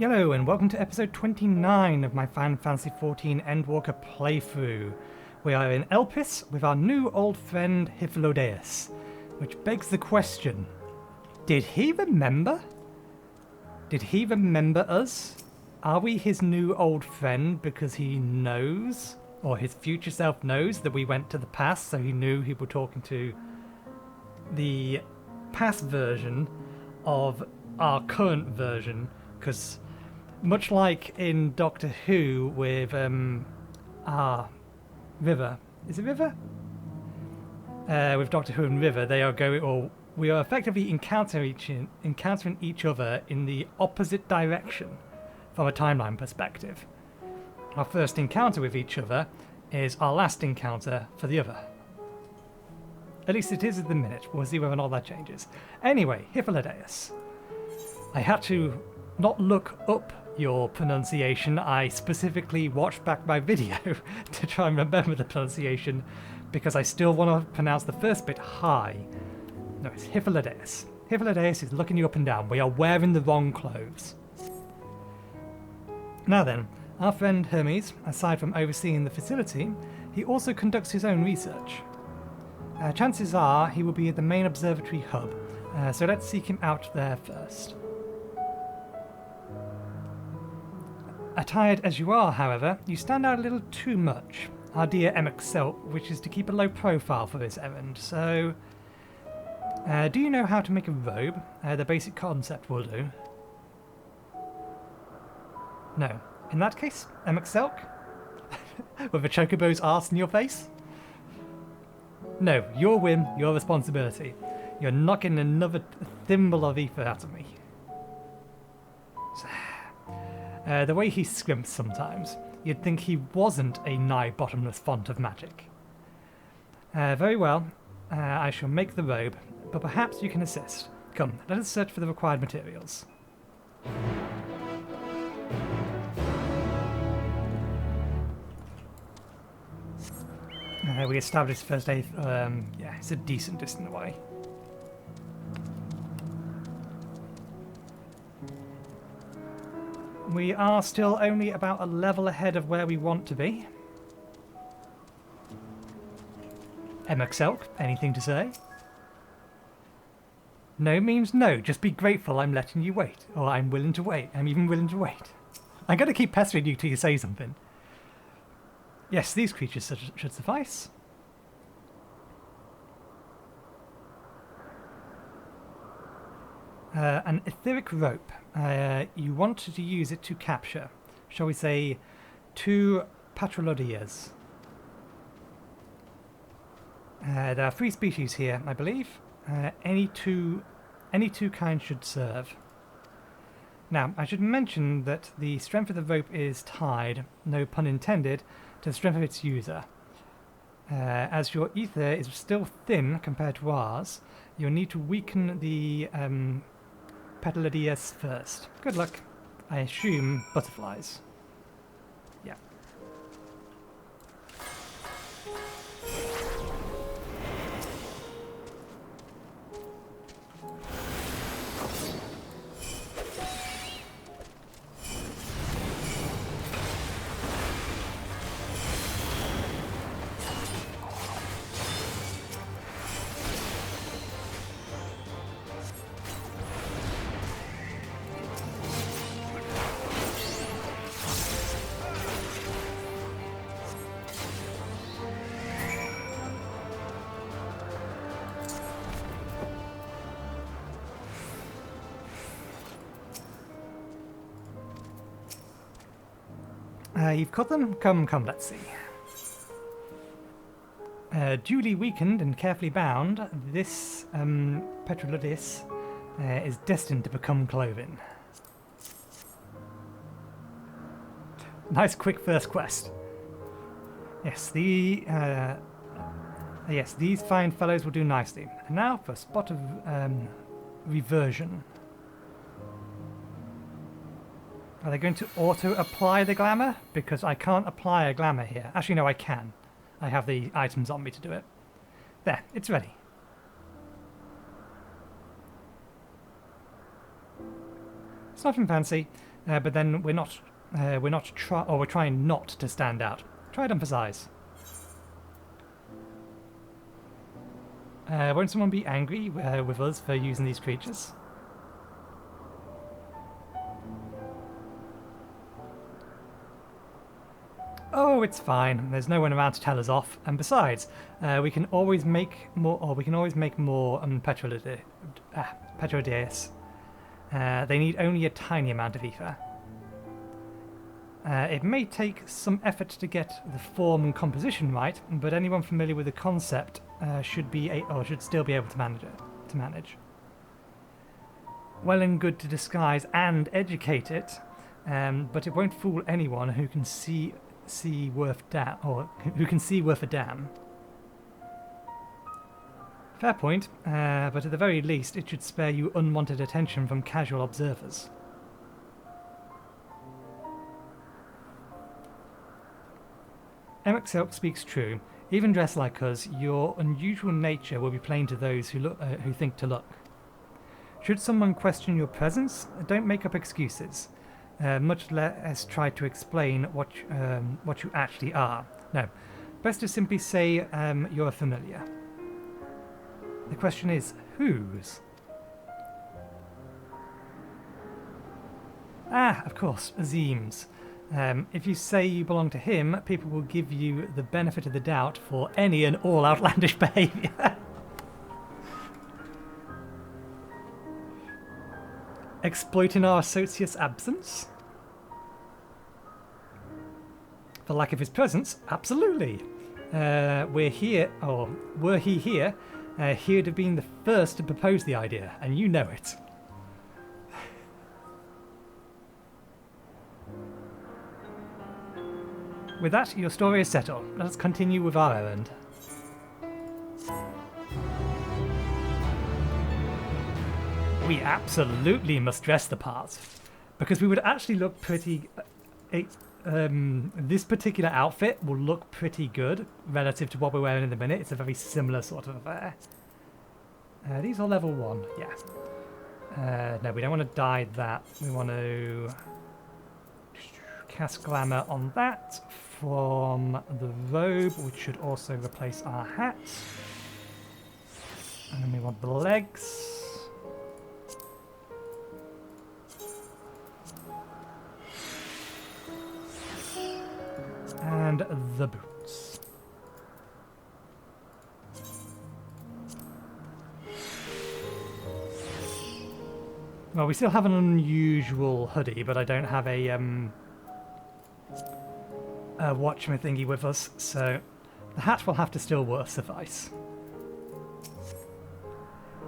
Yello, and welcome to episode 29 of my Final Fantasy XIV Endwalker playthrough. We are in Elpis with our new old friend Petalouda, which begs the question, did he remember? Did he remember us? Are we his new old friend because he knows, or his future self knows, that we went to the past, so he knew he was talking to the past version of our current version? Because much like in Doctor Who with River, is it River? With Doctor Who and River, they are going, or we are effectively encountering each other in the opposite direction from a timeline perspective. Our first encounter with each other is our last encounter for the other. At least it is at the minute. We'll see whether or not that changes. Anyway, Petalouda. I had to not look up your pronunciation. I specifically watched back my video to try and remember the pronunciation because I still want to pronounce the first bit high. No, it's Petalouda. Petalouda is looking you up and down. We are wearing the wrong clothes. Now then, our friend Hermes, aside from overseeing the facility, he also conducts his own research. Chances are he will be at the main observatory hub, so let's seek him out there first. Attired as you are, however, you stand out a little too much. Our dear FFXIV wishes to keep a low profile for this errand, so... do you know how to make a robe? The basic concept will do. No. In that case, FFXIV? With a chocobo's arse in your face? No, your whim, your responsibility. You're not getting another thimble of ether out of me. The way he scrimps sometimes, you'd think he wasn't a nigh-bottomless font of magic. Very well, I shall make the robe, but perhaps you can assist. Come, let us search for the required materials. We established first aid, yeah, it's a decent distance away. We are still only about a level ahead of where we want to be. FFXIV, anything to say? No means no, just be grateful I'm letting you wait. Or I'm willing to wait, I'm even willing to wait. I'm going to keep pestering you till you say something. Yes, these creatures should suffice. An etheric rope. You want to use it to capture, shall we say, 2 Petaloudas. There are 3 species here, I believe. Any two kinds should serve. Now, I should mention that the strength of the rope is tied, no pun intended, to the strength of its user. As your ether is still thin compared to ours, you'll need to weaken the Petalouda first. Good luck. I assume butterflies. Yeah. You've caught them? Come, let's see. Duly weakened and carefully bound, this Petalouda is destined to become clothing. Nice quick first quest. Yes, these fine fellows will do nicely. And now for a spot of reversion. Are they going to auto-apply the glamour? Because I can't apply a glamour here. Actually, no, I can. I have the items on me to do it. There, it's ready. It's nothing fancy. but then we're trying not to stand out. Try it on for size. Won't someone be angry with us for using these creatures? Oh, it's fine. There's no one around to tell us off. And besides, we can always make more, Petalouda. They need only a tiny amount of ether. It may take some effort to get the form and composition right, but anyone familiar with the concept should still be able to manage. Well and good to disguise and educate it, but it won't fool anyone who can see worth a damn. Fair point, but at the very least, it should spare you unwanted attention from casual observers. Emexelk speaks true. Even dressed like us, your unusual nature will be plain to those who think to look. Should someone question your presence, don't make up excuses. Much less try to explain what you actually are. No, best to simply say you're a familiar. The question is, whose? Ah, of course, Azim's. If you say you belong to him, people will give you the benefit of the doubt for any and all outlandish behaviour. Exploiting our associate's absence? For lack of his presence, absolutely. Were he here, he would have been the first to propose the idea, and you know it. With that, your story is settled. Let us continue with our errand. We absolutely must dress the part, because we would actually look pretty... this particular outfit will look pretty good relative to what we're wearing in the minute. It's a very similar sort of affair. These are level 1, yeah. No, we don't want to dye that. We want to cast glamour on that from the robe, which should also replace our hat. And then we want the legs. And the boots. Well, we still have an unusual hoodie, but I don't have a watchman thingy with us, so the hat will have to still suffice.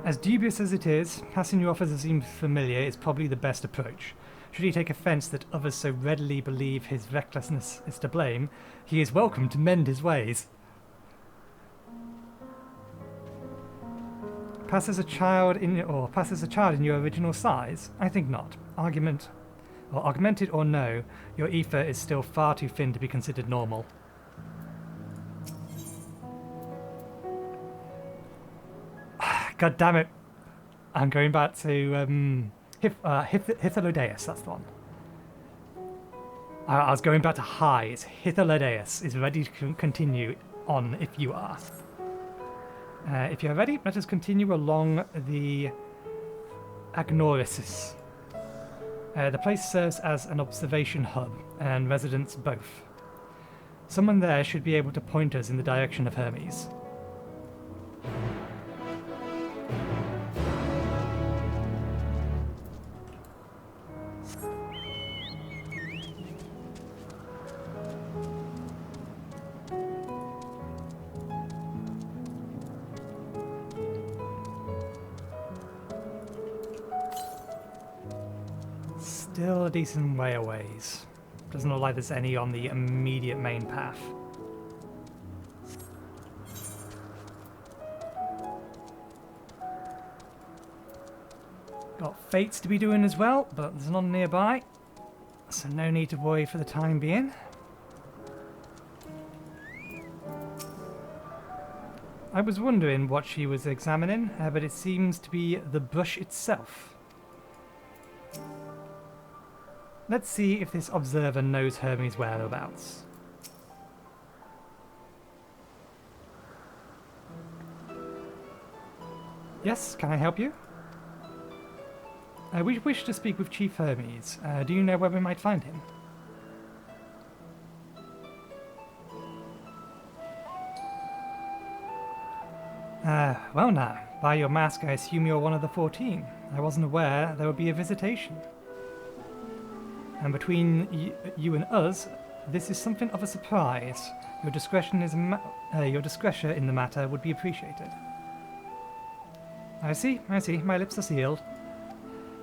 As dubious as it is, passing you off as seems familiar is probably the best approach. Should he take offence that others so readily believe his recklessness is to blame, he is welcome to mend his ways. Pass as a child in your original size? I think not. Augmented or no, your ether is still far too thin to be considered normal. God damn it! I'm going back to Petalouda, that's the one. I was going back to high. It's Petalouda is ready to continue on if you are. If you're ready, let us continue along the Agnorisis. The place serves as an observation hub, and residents both. Someone there should be able to point us in the direction of Hermes. Still a decent way away. Doesn't look like there's any on the immediate main path. Got fates to be doing as well, but there's none nearby, so no need to worry for the time being. I was wondering what she was examining, but it seems to be the brush itself. Let's see if this observer knows Hermes' whereabouts. Yes, can I help you? We wish to speak with Chief Hermes. Do you know where we might find him? Well now, by your mask I assume you're one of the 14. I wasn't aware there would be a visitation. And between you and us, this is something of a surprise. Your discretion in the matter would be appreciated. I see, my lips are sealed.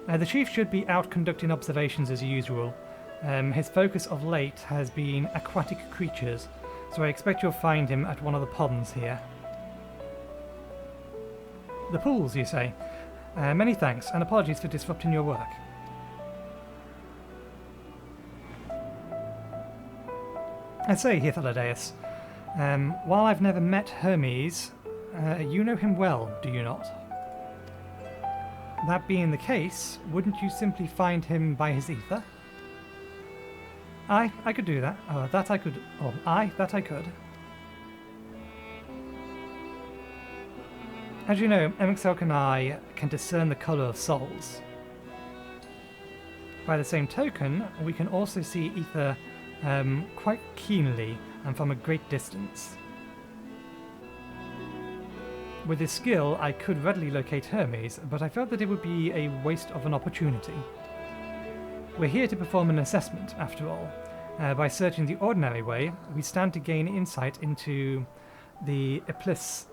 The Chief should be out conducting observations as usual. His focus of late has been aquatic creatures, so I expect you'll find him at one of the ponds here. The pools, you say? Many thanks, and apologies for disrupting your work. I say, Hythlodaeus, while I've never met Hermes, you know him well, do you not? That being the case, wouldn't you simply find him by his ether? Aye, I could do that. That I could. Oh, aye, that I could. As you know, Emixelk and I can discern the colour of souls. By the same token, we can also see ether quite keenly and from a great distance. With this skill, I could readily locate Hermes, but I felt that it would be a waste of an opportunity. We're here to perform an assessment, after all. By searching the ordinary way, we stand to gain insight into the Elpis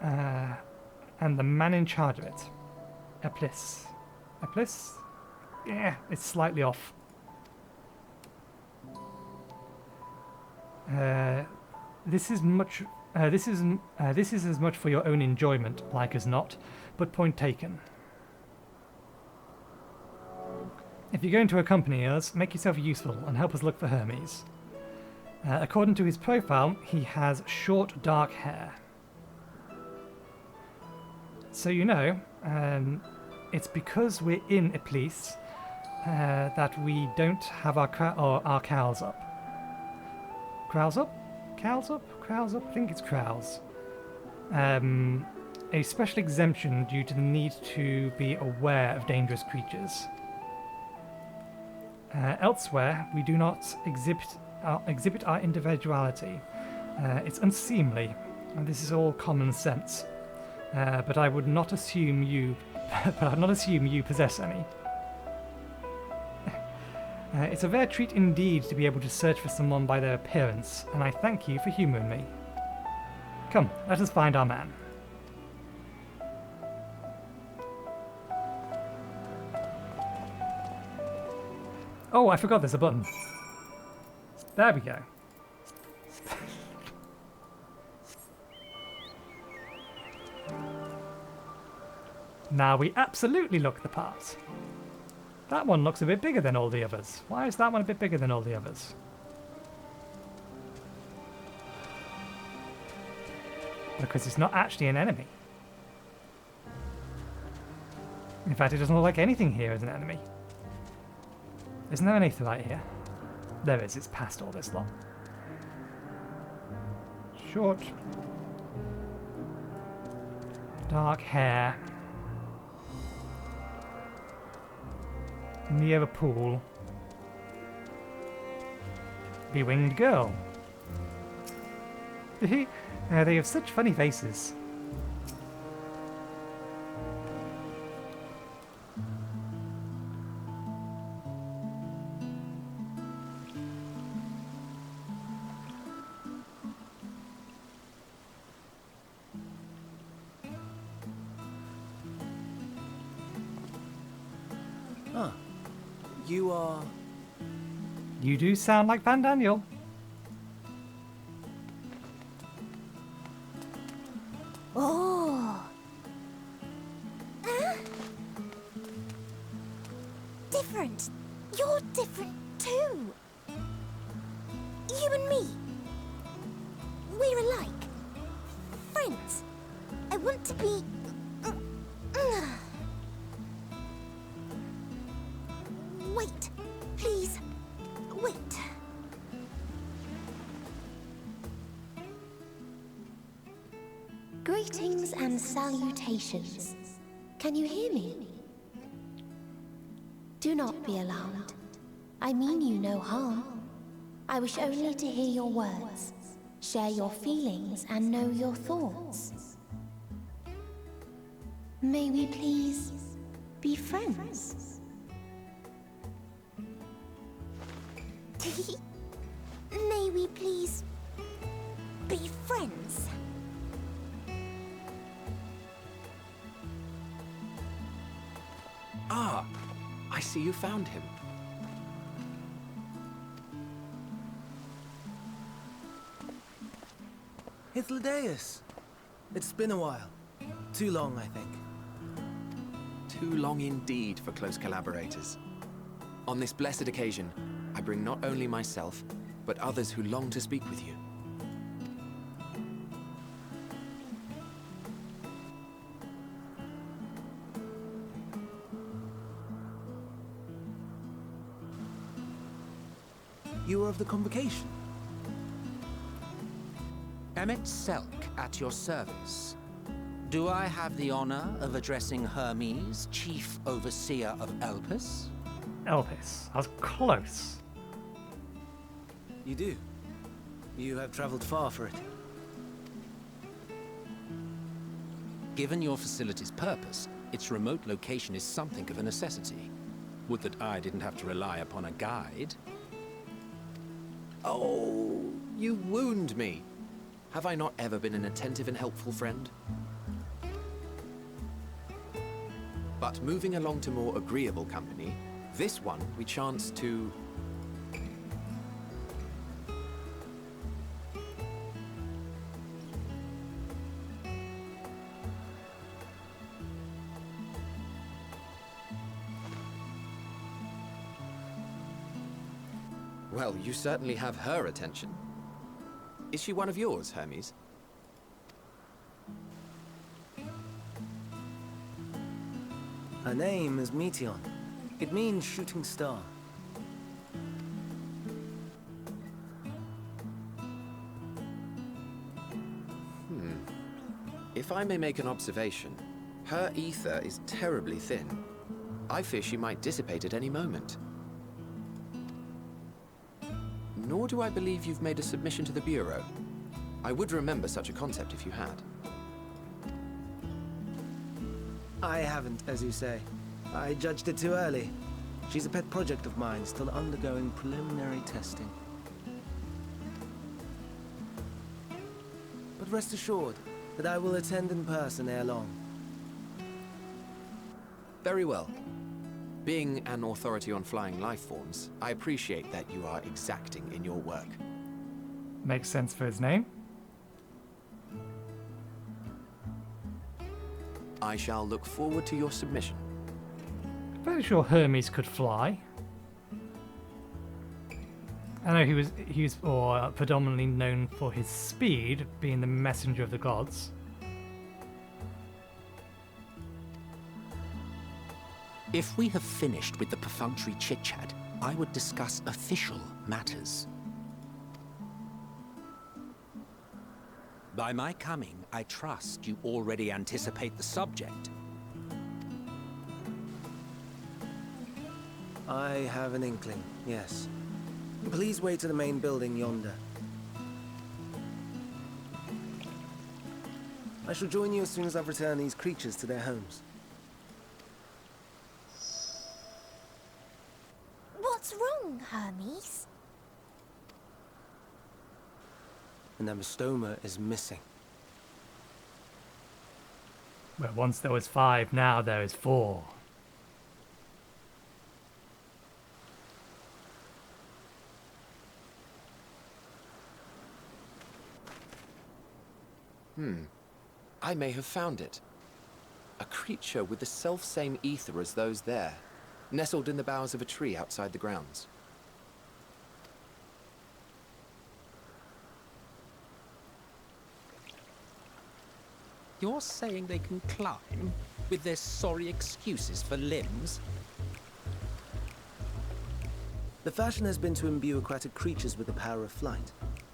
and the man in charge of it. Elpis. Elpis? Yeah, it's slightly off. This is as much for your own enjoyment, like as not, but point taken. If you're going to accompany us, make yourself useful and help us look for Hermes. According to his profile, he has short, dark hair. So you know, it's because we're in Elpis that we don't have our cows up. Crows up? Cows up? Crows up? I think it's crows. A special exemption due to the need to be aware of dangerous creatures. Elsewhere, we do not exhibit our individuality. It's unseemly, and this is all common sense. But I would not assume you. Possess any. It's a rare treat indeed to be able to search for someone by their appearance, and I thank you for humouring me. Come, let us find our man. Oh, I forgot there's a button. There we go. Now we absolutely look the part. That one looks a bit bigger than all the others. Why is that one a bit bigger than all the others? Because it's not actually an enemy. In fact, it doesn't look like anything here is an enemy. Isn't there an aetherite here? There is, it's past all this lot. Short. Dark hair. Near a pool. Bewinged girl. They have such funny faces. Huh. You are... You do sound like Van Daniel. Oh. Different. You're different too. You and me. We're alike. Friends. I want to be... Wait. Please, wait. Greetings and salutations. Can you hear me? Do not be alarmed. I mean you no harm. I wish only to hear your words, share your feelings, and know your thoughts. May we please be friends? May we please be friends? Ah, I see you found him. Hythlodaeus. It's been a while. Too long, I think. Too long indeed for close collaborators. On this blessed occasion, I bring not only myself, but others who long to speak with you. You were of the convocation. Emmet Selk at your service. Do I have the honor of addressing Hermes, Chief Overseer of Elpis? Elpis. I was close. You do. You have traveled far for it. Given your facility's purpose, its remote location is something of a necessity. Would that I didn't have to rely upon a guide. Oh, you wound me. Have I not ever been an attentive and helpful friend? But moving along to more agreeable company, this one we chance to... Well, you certainly have her attention. Is she one of yours, Hermes? Her name is Meteon. It means shooting star. If I may make an observation, her ether is terribly thin. I fear she might dissipate at any moment. Nor do I believe you've made a submission to the Bureau. I would remember such a concept if you had. I haven't, as you say. I judged it too early. She's a pet project of mine, still undergoing preliminary testing. But rest assured that I will attend in person ere long. Very well. Being an authority on flying life forms, I appreciate that you are exacting in your work. Makes sense for his name. I shall look forward to your submission. Fairly sure Hermes could fly. I know he was predominantly known for his speed, being the messenger of the gods. If we have finished with the perfunctory chit-chat, I would discuss official matters. By my coming, I trust you already anticipate the subject. I have an inkling, yes. Please wait to the main building yonder. I shall join you as soon as I've returned these creatures to their homes. What's wrong, Hermes? An Ambystoma is missing. Well, once there was 5, now there is 4. I may have found it. A creature with the self-same ether as those there, nestled in the boughs of a tree outside the grounds. You're saying they can climb, with their sorry excuses for limbs? The fashion has been to imbue aquatic creatures with the power of flight,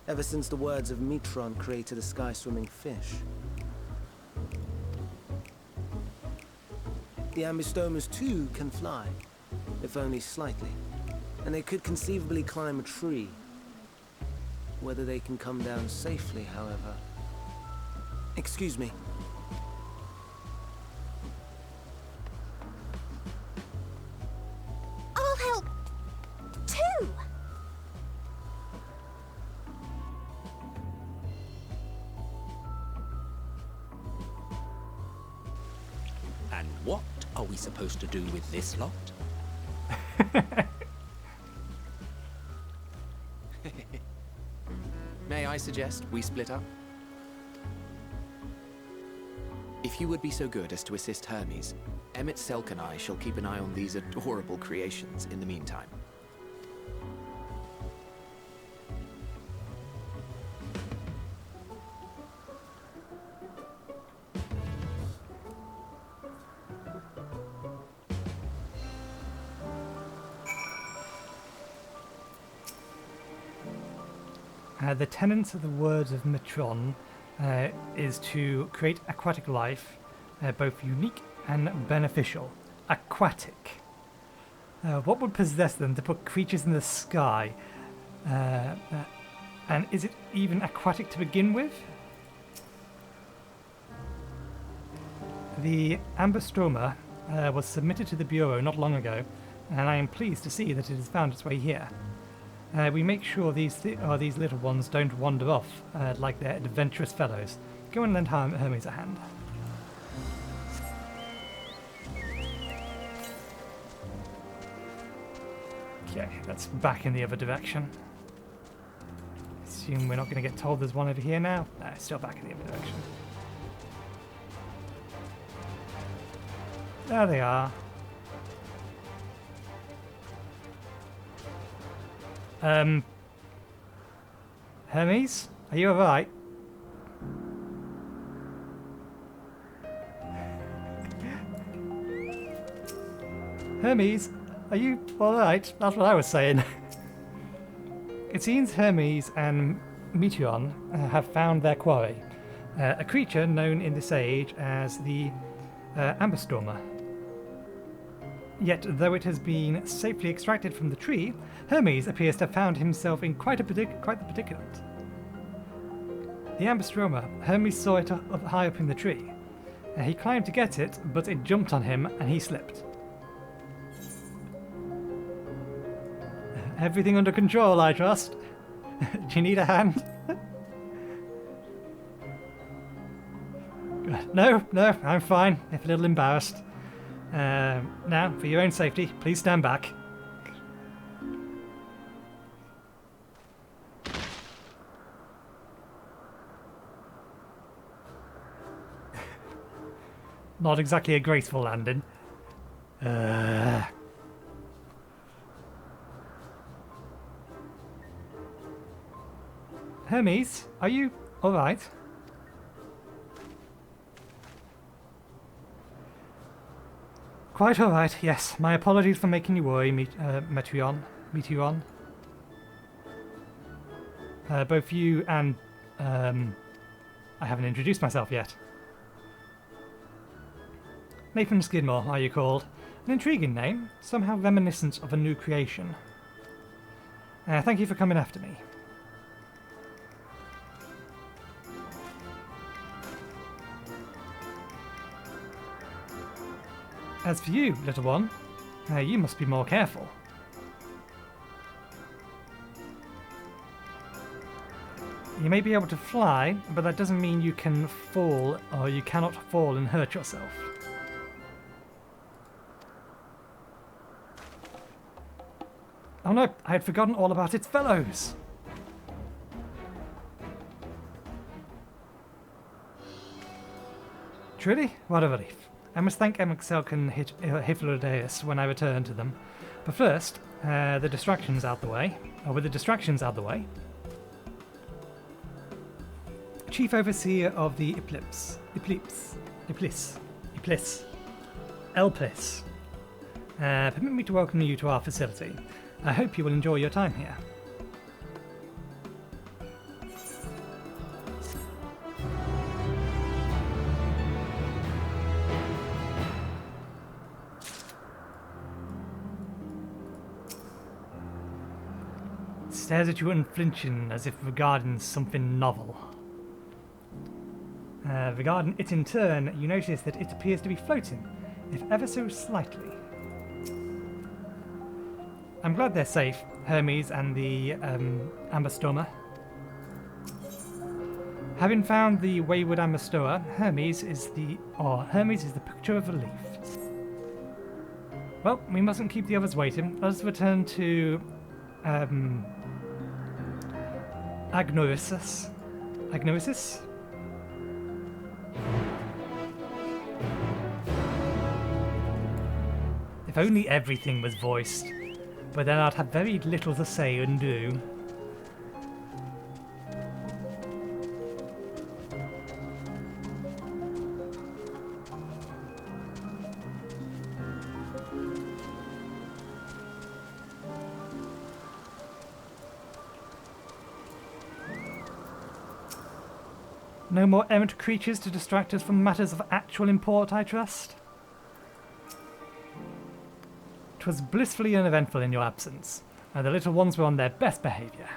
ever since the words of Metron created a sky-swimming fish. The Ambystomas too can fly, if only slightly, and they could conceivably climb a tree. Whether they can come down safely, however... Excuse me. I'll help, too! And what are we supposed to do with this lot? May I suggest we split up? If you would be so good as to assist Hermes, Emmett Selk and I shall keep an eye on these adorable creations in the meantime. The tenets of the words of Metron is to create aquatic life, both unique and beneficial. Aquatic. What would possess them to put creatures in the sky? And is it even aquatic to begin with? The Ambystoma was submitted to the Bureau not long ago, and I am pleased to see that it has found its way here. We make sure these little ones don't wander off like their adventurous fellows. Go and lend Hermes a hand. Okay, that's back in the other direction. Assume we're not going to get told there's one over here now. No, still back in the other direction. There they are. Hermes, are you alright? Hermes, are you alright? That's what I was saying. It seems Hermes and Metron have found their quarry, a creature known in this age as the Ambystoma. Yet, though it has been safely extracted from the tree, Hermes appears to have found himself in quite the predicament. The Ambystoma, Hermes saw it high up in the tree. He climbed to get it, but it jumped on him and he slipped. Everything under control, I trust. Do you need a hand? No, I'm fine, if a little embarrassed. Now, for your own safety, please stand back. Not exactly a graceful landing. Hermes, are you alright? Quite alright, yes. My apologies for making you worry, Metron. Both you and... I haven't introduced myself yet. Nathan Skidmore, are you called? An intriguing name, somehow reminiscent of a new creation. Thank you for coming after me. As for you, little one, you must be more careful. You may be able to fly, but that doesn't mean you can fall, or you cannot fall and hurt yourself. Oh no, I had forgotten all about its fellows! Truly? What a relief. I must thank Emexelk and Hyphlodeus when I return to them. But first, the distractions out the way. Or with the distractions out the way. Chief Overseer of the Elpis. Permit me to welcome you to our facility. I hope you will enjoy your time here. Stares at you unflinching as if regarding something novel. Regarding it in turn, you notice that it appears to be floating, if ever so slightly. I'm glad they're safe, Hermes and the Ambystoma. Having found the wayward Ambystoma, Hermes is the picture of relief. Well, we mustn't keep the others waiting. Let us return to Agnosis. Agnosis? If only everything was voiced, but then I'd have very little to say and do. No more errant creatures to distract us from matters of actual import, I trust? 'Twas blissfully uneventful in your absence, and the little ones were on their best behaviour.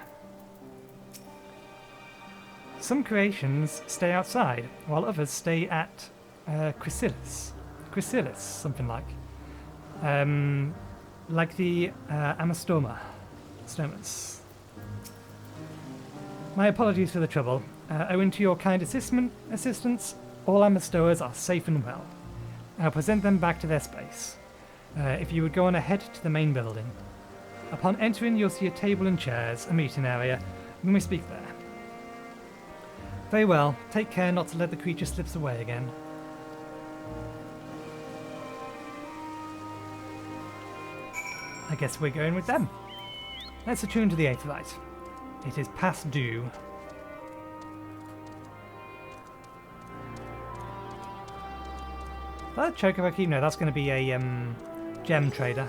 Some creations stay outside, while others stay at Chrysalis, something like. Like the Ambystoma. Stomas. My apologies for the trouble. Owing to your kind assistance, all Ambystomas are safe and well. I'll present them back to their space. If you would go on ahead to the main building. Upon entering, you'll see a table and chairs, a meeting area, when we speak there. Very well. Take care not to let the creature slip away again. I guess we're going with them. Let's attune to the Aetherite. It is past due. That Chocobo Keep? No, that's going to be a gem trader.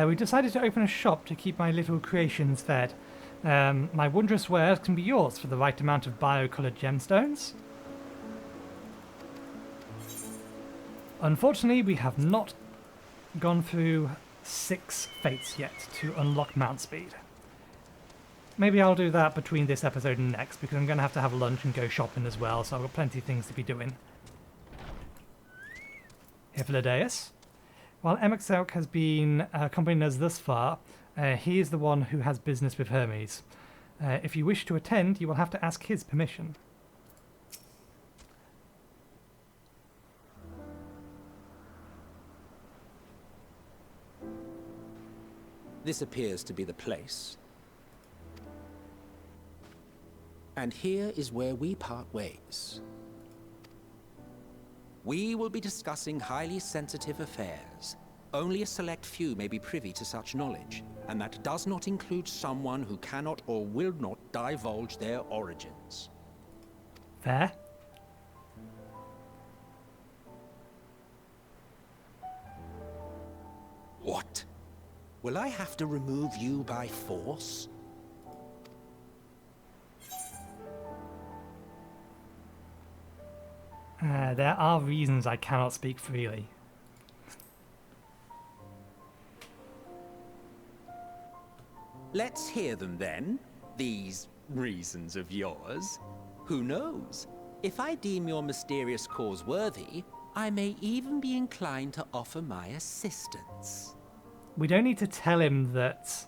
We decided to open a shop to keep my little creations fed. My wondrous wares can be yours for the right amount of bio-coloured gemstones. Unfortunately, we have not gone through 6 fates yet to unlock mount speed. Maybe I'll do that between this episode and next, because I'm going to have lunch and go shopping as well, so I've got plenty of things to be doing. Hyphlodeus. While Emexelk has been accompanying us thus far, he is the one who has business with Hermes. If you wish to attend, you will have to ask his permission. This appears to be the place. And here is where we part ways. We will be discussing highly sensitive affairs. Only a select few may be privy to such knowledge, and that does not include someone who cannot or will not divulge their origins. Fair. What? Will I have to remove you by force? There are reasons I cannot speak freely. Let's hear them then, these reasons of yours. Who knows? If I deem your mysterious cause worthy, I may even be inclined to offer my assistance. We don't need to tell him that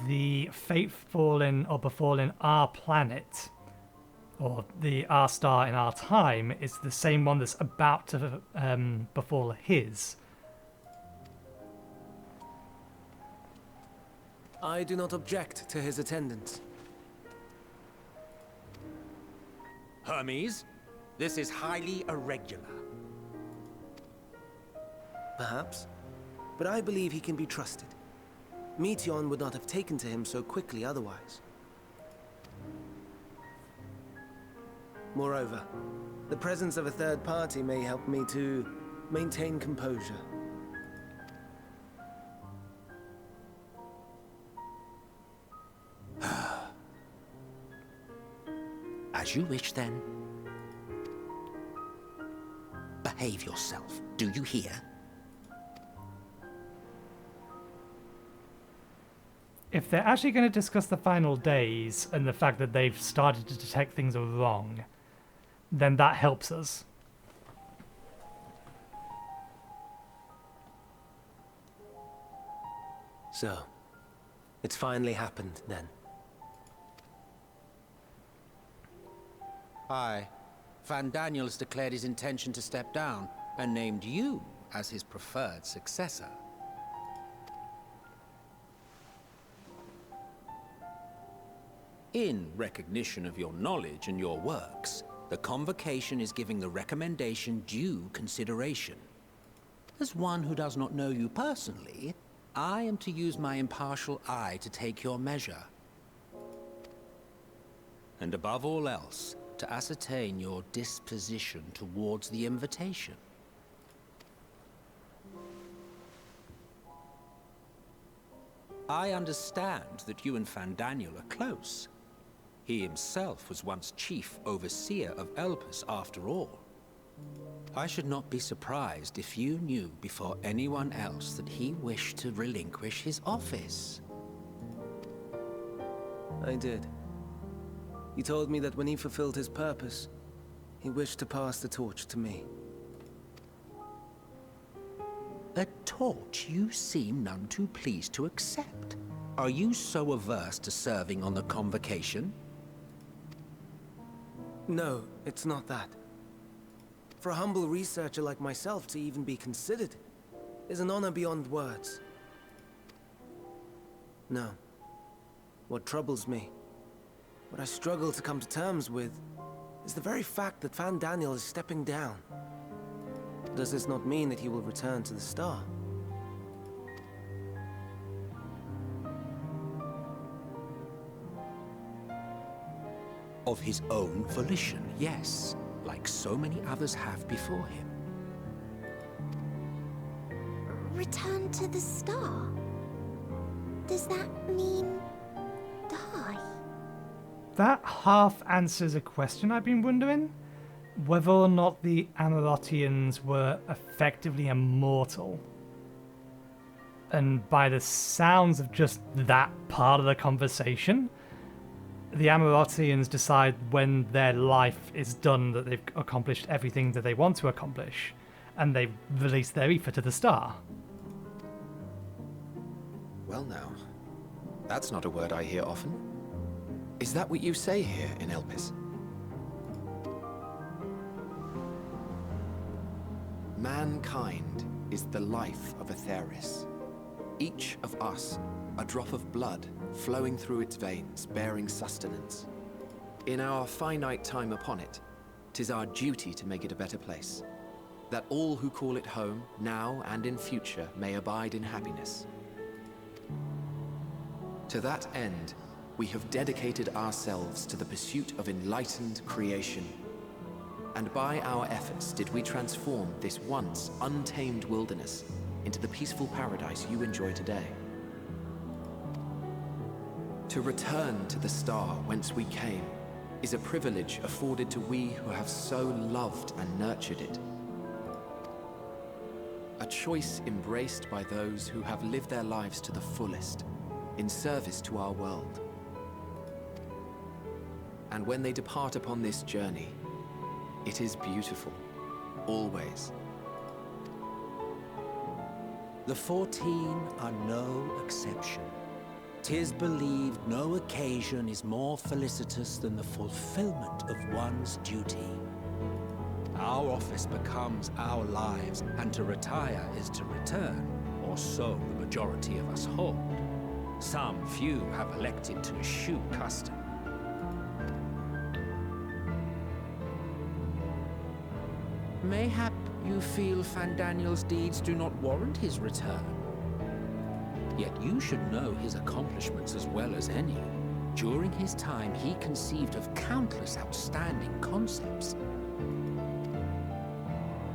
the fate fallen or befallen our planet, or our star in our time, is the same one that's about to befall his. I do not object to his attendance. Hermes, this is highly irregular. Perhaps. but I believe he can be trusted. Meteion would not have taken to him so quickly otherwise. Moreover, the presence of a third party may help me to maintain composure. As you wish, then. Behave yourself, do you hear? If they're actually going to discuss the final days and the fact that they've started to detect things are wrong, then that helps us. So, it's finally happened, then. Aye. Van Daniel has declared his intention to step down, and named you as his preferred successor. In recognition of your knowledge and your works, the Convocation is giving the recommendation due consideration. As one who does not know you personally, I am to use my impartial eye to take your measure. And above all else, to ascertain your disposition towards the invitation. I understand that you and Van Daniel are close. He himself was once chief overseer of Elpis after all. I should not be surprised if you knew before anyone else that he wished to relinquish his office. I did. He told me that when he fulfilled his purpose, he wished to pass the torch to me. A torch you seem none too pleased to accept. Are you so averse to serving on the Convocation? No, it's not that. For a humble researcher like myself to even be considered is an honor beyond words. No. What troubles me, what I struggle to come to terms with, is the very fact that Van Daniel is stepping down. Does this not mean that he will return to the Star? Of his own volition, yes, like so many others have before him. Return to the Star? Does that mean die? That half answers a question I've been wondering. Whether or not the Amarottians were effectively immortal. And by the sounds of just that part of the conversation, the Amarottians decide when their life is done that they've accomplished everything that they want to accomplish, and they release their ether to the Star. Well now, that's not a word I hear often. Is that what you say here in Elpis? Mankind is the life of Aetheris. Each of us, a drop of blood flowing through its veins, bearing sustenance. In our finite time upon it, 'tis our duty to make it a better place, that all who call it home, now and in future, may abide in happiness. To that end, we have dedicated ourselves to the pursuit of enlightened creation. And by our efforts did we transform this once untamed wilderness into the peaceful paradise you enjoy today. To return to the Star whence we came is a privilege afforded to we who have so loved and nurtured it. A choice embraced by those who have lived their lives to the fullest, in service to our world. And when they depart upon this journey, it is beautiful, always. The 14 are no exception. 'Tis believed no occasion is more felicitous than the fulfillment of one's duty. Our office becomes our lives, and to retire is to return, or so the majority of us hold. Some few have elected to eschew custom. Mayhap you feel Van Daniel's deeds do not warrant his return. Yet you should know his accomplishments as well as any. During his time, he conceived of countless outstanding concepts.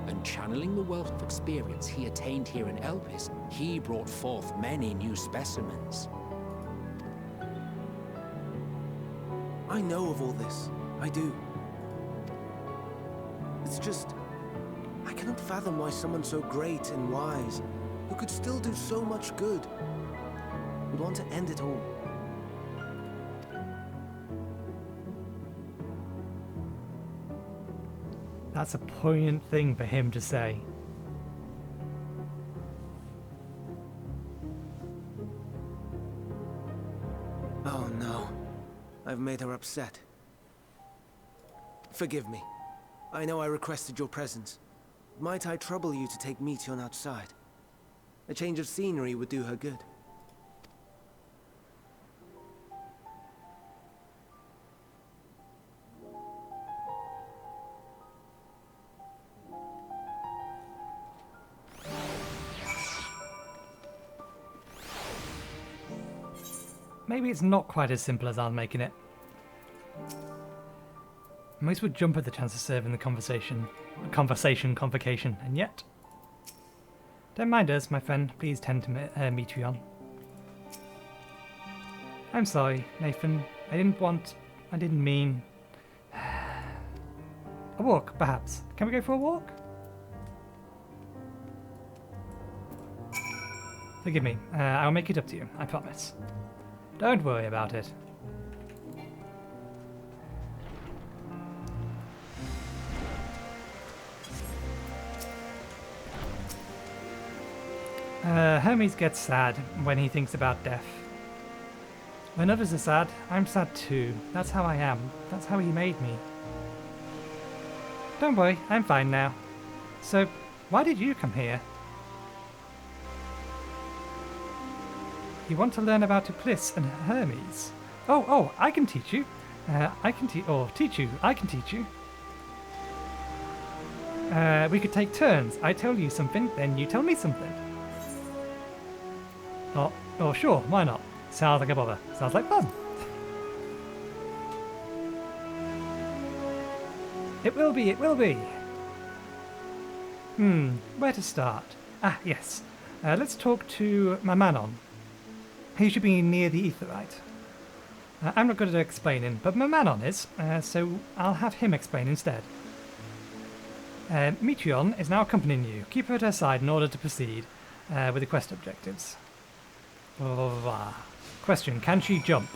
And channeling the wealth of experience he attained here in Elpis, he brought forth many new specimens. I know of all this. I do. It's just, I cannot fathom why someone so great and wise, who could still do so much good, would want to end it all. That's a poignant thing for him to say. Oh no. I've made her upset. Forgive me. I know I requested your presence. Might I trouble you to take Meteion outside? A change of scenery would do her good. Maybe it's not quite as simple as I'm making it. Most would jump at the chance of serving the convocation, and yet... Don't mind us, my friend. Please tend to Meteion. I'm sorry, Nathan. I didn't mean... A walk, perhaps. Can we go for a walk? Forgive me. I'll make it up to you, I promise. Don't worry about it. Hermes gets sad when he thinks about death. When others are sad, I'm sad too. That's how I am. That's how he made me. Don't worry, I'm fine now. So, why did you come here? You want to learn about Elpis and Hermes? Oh, I can teach you. I can teach you. We could take turns. I tell you something, then you tell me something. Oh, sure, why not? Sounds like a bother. Sounds like fun. It will be. Where to start? Ah, yes. Let's talk to Manon. He should be near the Aetheryte. I'm not good at explaining, but Manon is, so I'll have him explain instead. Meteion is now accompanying you. Keep her at her side in order to proceed with the quest objectives. Question, can she jump?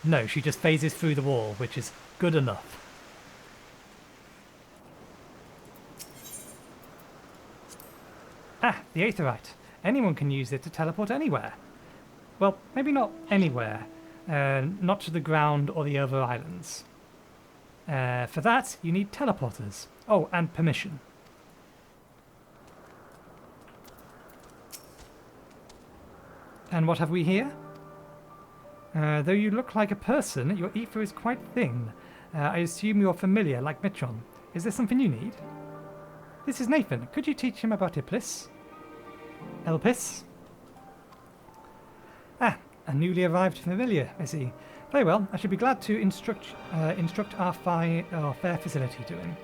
No, she just phases through the wall, which is good enough. Ah, the Aetheryte. Anyone can use it to teleport anywhere. Well, maybe not anywhere. Not to the ground or the other islands. For that, you need teleporters. Oh, and permission. And what have we here? Though you look like a person, your ether is quite thin. I assume you're familiar, like Meteion. Is there something you need? This is Nathan. Could you teach him about Elpis? Elpis? Ah, a newly arrived familiar, I see. Very well, I should be glad to instruct our fair facility to him.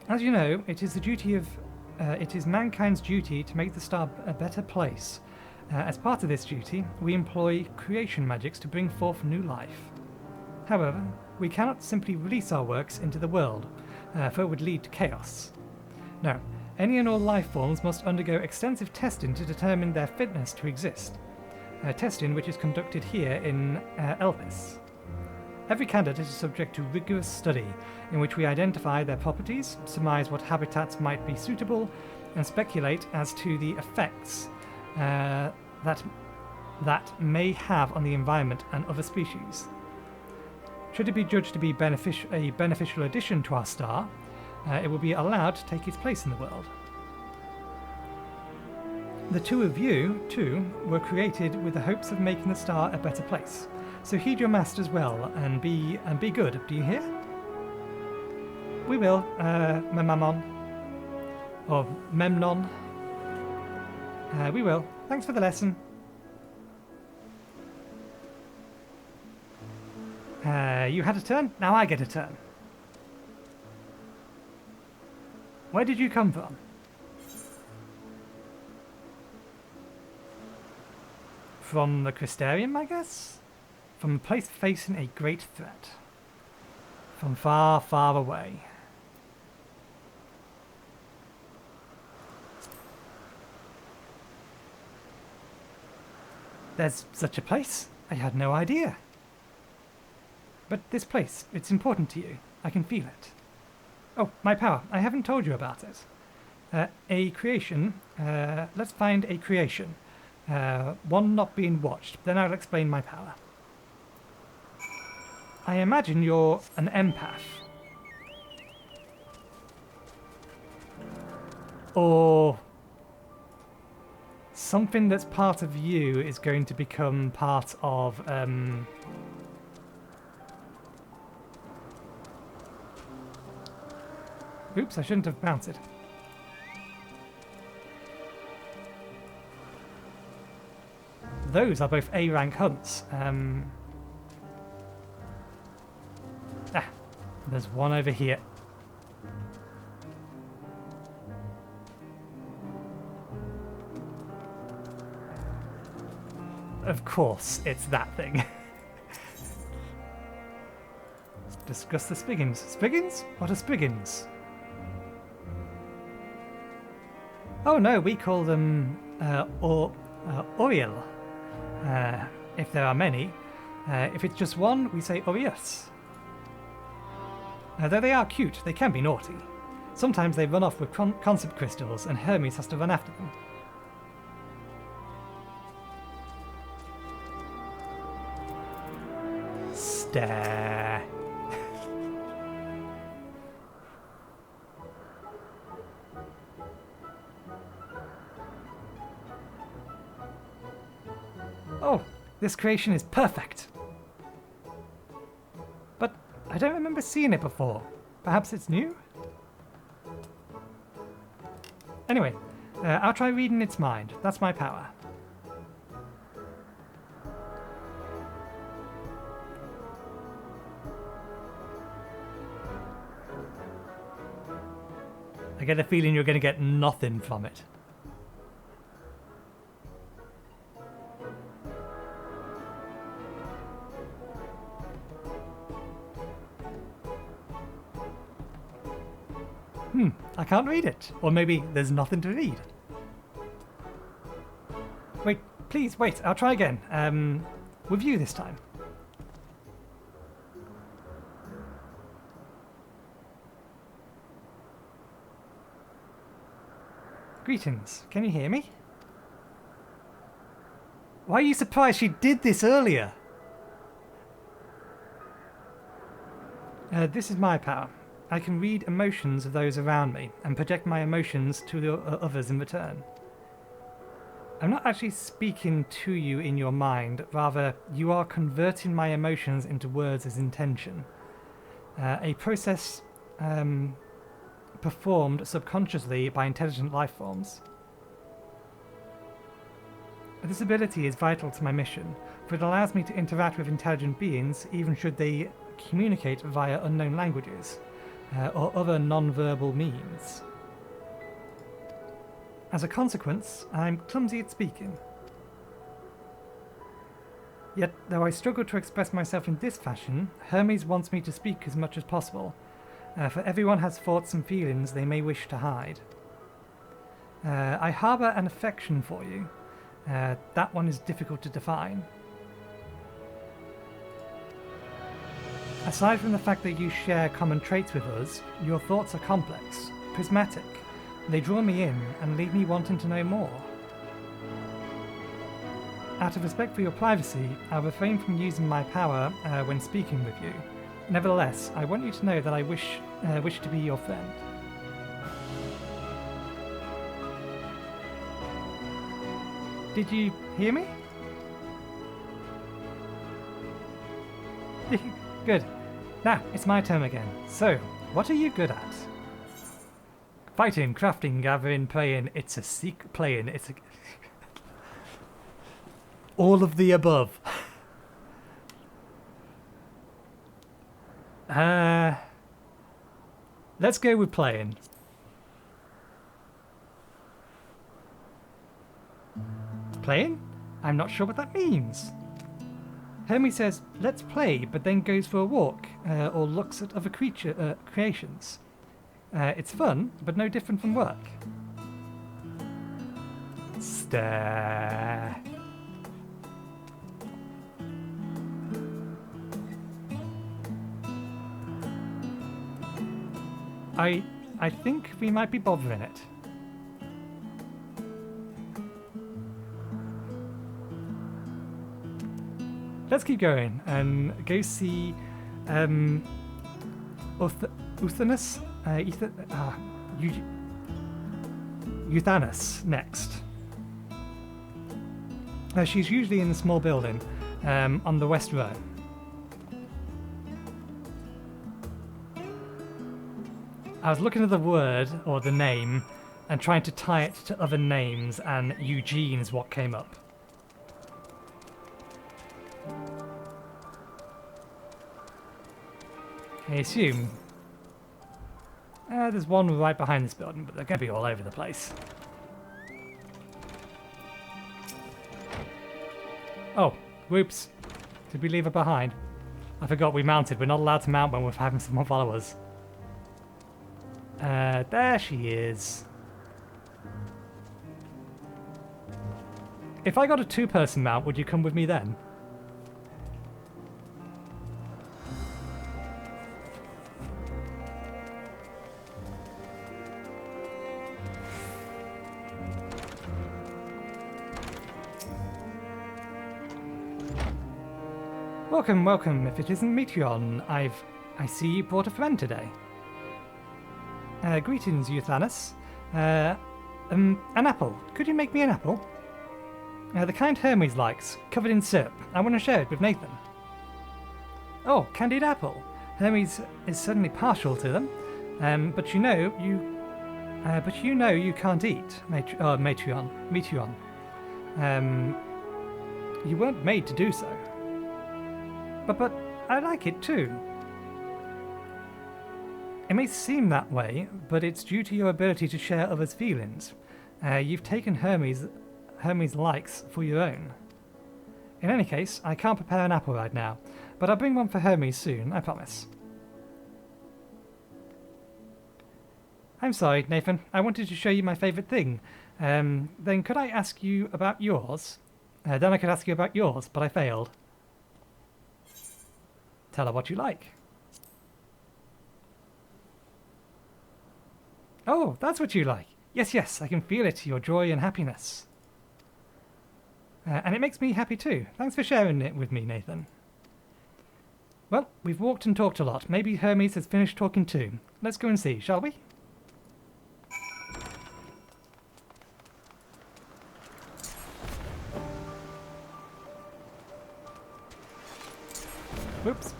As you know, it is mankind's duty to make the star a better place. As part of this duty, we employ creation magics to bring forth new life. However, we cannot simply release our works into the world, for it would lead to chaos. No, any and all life forms must undergo extensive testing to determine their fitness to exist. Testing which is conducted here in Elpis. Every candidate is subject to rigorous study, in which we identify their properties, surmise what habitats might be suitable, and speculate as to the effects that may have on the environment and other species. Should it be judged to be a beneficial addition to our star, it will be allowed to take its place in the world. The two of you, too, were created with the hopes of making the star a better place. So heed your masters well and be good. Do you hear? We will, Memamon, or Memnon. We will. Thanks for the lesson. You had a turn, now I get a turn. Where did you come from? From the Crystarium, I guess? From a place facing a great threat. From far, far away. There's such a place? I had no idea. But this place, it's important to you. I can feel it. Oh, my power. I haven't told you about it. A creation. Let's find a creation. One not being watched. Then I'll explain my power. I imagine you're an empath. Or something that's part of you is going to become part of oops, I shouldn't have bounced it. Those are both A-rank hunts. There's one over here. Of course, it's that thing. Discuss the Spiggins. Spiggins? What are Spiggins? Oh no, we call them Oriel. If there are many. If it's just one, we say Orius. Though they are cute, they can be naughty. Sometimes they run off with concept crystals, and Hermes has to run after them. Stare. Oh, this creation is perfect. But I don't remember seeing it before. Perhaps it's new? Anyway, I'll try reading its mind. That's my power. I get a feeling you're going to get nothing from it. I can't read it. Or maybe there's nothing to read. Wait, please, wait. I'll try again. With you this time. Greetings. Can you hear me? Why are you surprised she did this earlier? This is my power. I can read emotions of those around me and project my emotions to the others in return. I'm not actually speaking to you in your mind, rather you are converting my emotions into words as intention. A process performed subconsciously by intelligent life forms. This ability is vital to my mission, for it allows me to interact with intelligent beings even should they communicate via unknown languages. Or other non-verbal means. As a consequence, I'm clumsy at speaking. Yet, though I struggle to express myself in this fashion, Hermes wants me to speak as much as possible, for everyone has thoughts and feelings they may wish to hide. I harbour an affection for you. That one is difficult to define. Aside from the fact that you share common traits with us, your thoughts are complex, prismatic. They draw me in and leave me wanting to know more. Out of respect for your privacy, I'll refrain from using my power when speaking with you. Nevertheless, I want you to know that I wish to be your friend. Did you hear me? Good. Now, it's my turn again. So, what are you good at? Fighting, crafting, gathering, praying. It's a secret playing. It's a... all of the above. Let's go with playing. Playing? I'm not sure what that means. Hermes says, let's play, but then goes for a walk, or looks at other creations. It's fun, but no different from work. Stare. I think we might be bothering it. Let's keep going and go see Euthanus next. She's usually in the small building on the west row. I was looking at the word or the name and trying to tie it to other names, and Eugene is what came up. I assume there's one right behind this building, but they're going to be all over the place. Oh, whoops. Did we leave her behind? I forgot we mounted. We're not allowed to mount when we're having someone follow us. There she is. If I got a two-person mount, would you come with me then? Welcome, welcome. If it isn't Metreon, I see you brought a friend today. Greetings, Euthanus. An apple. Could you make me an apple? The kind Hermes likes, covered in syrup. I want to share it with Nathan. Oh, candied apple. Hermes is certainly partial to them, but you know you can't eat, Metreon. You weren't made to do so. But I like it too. It may seem that way, but it's due to your ability to share others' feelings. You've taken Hermes' likes for your own. In any case, I can't prepare an apple right now, but I'll bring one for Hermes soon, I promise. I'm sorry, Nathan. I wanted to show you my favourite thing. Then could I ask you about yours? Then I could ask you about yours, but I failed. Tell her what you like. Oh, that's what you like. Yes, yes, I can feel it, your joy and happiness. And it makes me happy too. Thanks for sharing it with me, Nathan. Well, we've walked and talked a lot. Maybe Hermes has finished talking too. Let's go and see, shall we? Whoops.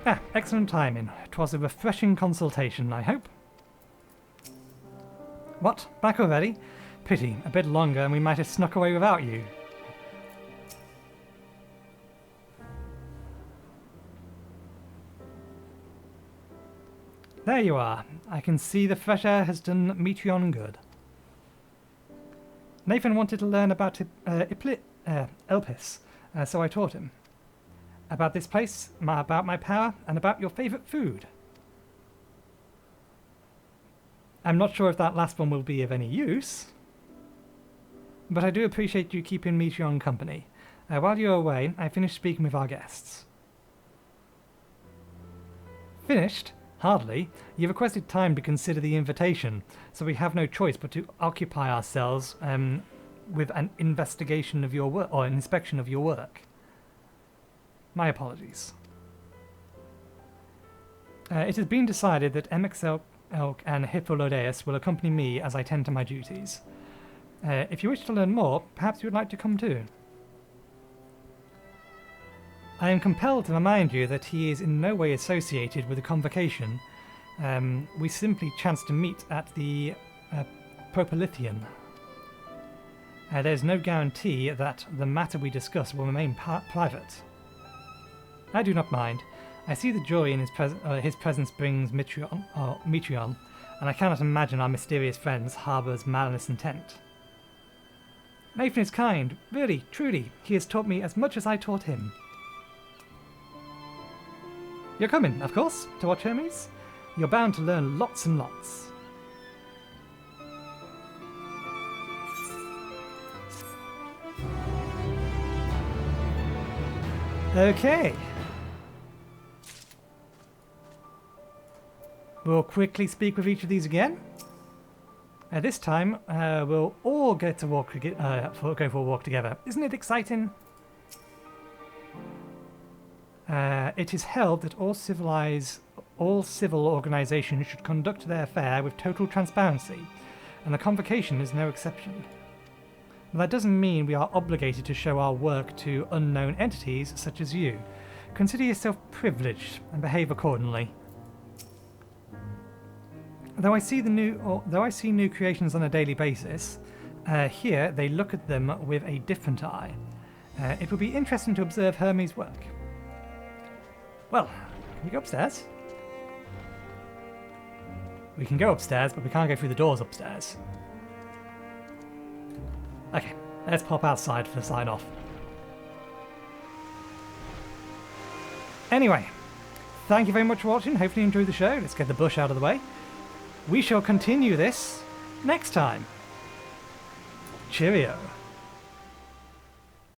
Ah, excellent timing. 'Twas a refreshing consultation, I hope. What? Back already? Pity, a bit longer and we might have snuck away without you. There you are. I can see the fresh air has done Metreon good. Nathan wanted to learn about Elpis, so I taught him. About this place, about my power, and about your favourite food. I'm not sure if that last one will be of any use, but I do appreciate you keeping Metreon company. While you're away, I finished speaking with our guests. Finished? Hardly. You requested time to consider the invitation, so we have no choice but to occupy ourselves with an investigation of your work, or an inspection of your work. My apologies. It has been decided that MXL and Hippolydeus will accompany me as I tend to my duties. If you wish to learn more, perhaps you would like to come too. I am compelled to remind you that he is in no way associated with the convocation. We simply chanced to meet at the Propylithian. There's no guarantee that the matter we discuss will remain private. I do not mind. I see the joy in his presence brings Metreon, and I cannot imagine our mysterious friends harbours malicious intent. Nathan is kind. Really, truly, he has taught me as much as I taught him. You're coming, of course, to watch Hermes? You're bound to learn lots and lots. Okay. We'll quickly speak with each of these again. This time, we'll all get to go for a walk together. Isn't it exciting? It is held that all civil organisations should conduct their affair with total transparency, and the convocation is no exception. But that doesn't mean we are obligated to show our work to unknown entities such as you. Consider yourself privileged and behave accordingly. Though I see new creations on a daily basis, here they look at them with a different eye. It will be interesting to observe Hermes' work. Well, can we go upstairs? We can go upstairs, but we can't go through the doors upstairs. Okay, let's pop outside for the sign-off. Anyway, thank you very much for watching. Hopefully you enjoyed the show. Let's get the bush out of the way. We shall continue this next time. Cheerio.